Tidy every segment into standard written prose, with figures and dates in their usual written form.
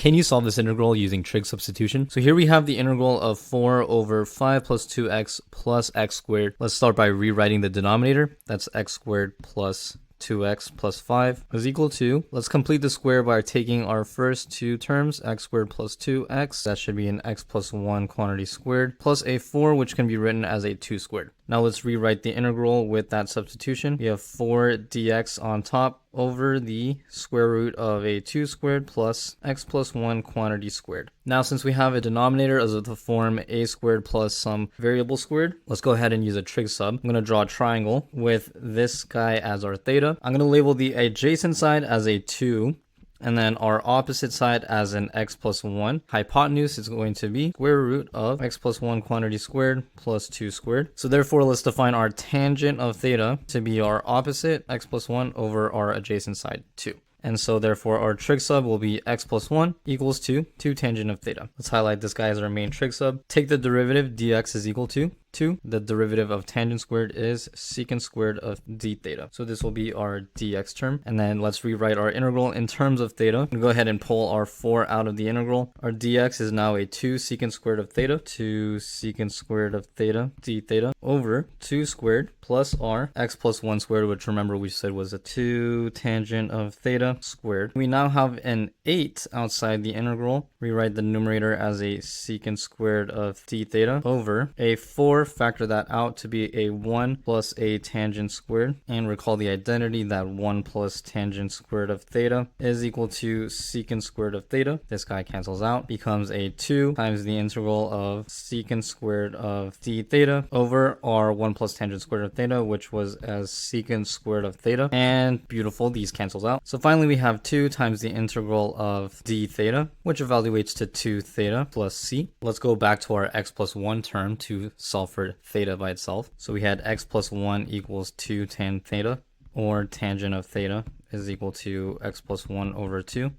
Can you solve this integral using trig substitution? So here we have the integral of 4 over 5 plus 2x plus x squared. Let's start by rewriting the denominator. That's x squared plus 2x plus 5 is equal to, let's complete the square by taking our first two terms, x squared plus 2x, that should be an x plus 1 quantity squared, plus a 4, which can be written as a 2 squared. Now let's rewrite the integral with that substitution. We have 4 dx on top over the square root of a 2 squared plus x plus 1 quantity squared. Now since we have a denominator as of the form a squared plus some variable squared, let's go ahead and use a trig sub. I'm going to draw a triangle with this guy as our theta. I'm going to label the adjacent side as a 2. And then our opposite side as an x plus 1. Hypotenuse is going to be square root of x plus 1 quantity squared plus 2 squared. So therefore, let's define our tangent of theta to be our opposite, x plus 1, over our adjacent side, 2. And so therefore our trig sub will be x plus 1 equals to 2 tangent of theta. Let's highlight this guy as our main trig sub. Take the derivative, dx is equal to 2. The derivative of tangent squared is secant squared of d theta. So this will be our dx term. And then let's rewrite our integral in terms of theta. We'll go ahead and pull our 4 out of the integral. Our dx is now a 2 secant squared of theta, 2 secant squared of theta, d theta, over 2 squared plus our x plus 1 squared, which remember we said was a 2 tangent of theta squared. We now have an 8 outside the integral. Rewrite the numerator as a secant squared of d theta over a 4, factor that out to be a 1 plus a tangent squared, and recall the identity that 1 plus tangent squared of theta is equal to secant squared of theta. This guy cancels out, becomes a 2 times the integral of secant squared of d theta over our 1 plus tangent squared of theta, which was as secant squared of theta, and beautiful, these cancels out. So finally we have 2 times the integral of d theta, which evaluates to 2 theta plus c. Let's go back to our x plus 1 term to solve for theta by itself. So we had x plus 1 equals 2 tan theta, or tangent of theta is equal to x plus 1 over 2.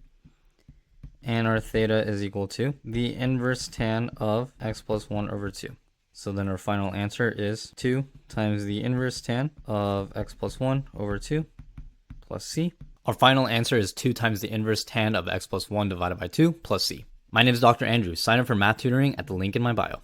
And our theta is equal to the inverse tan of x plus 1 over 2. So then our final answer is 2 times the inverse tan of x plus 1 over 2 plus c. Our final answer is 2 times the inverse tan of x plus 1 divided by 2 plus c. My name is Dr. Andrew. Sign up for math tutoring at the link in my bio.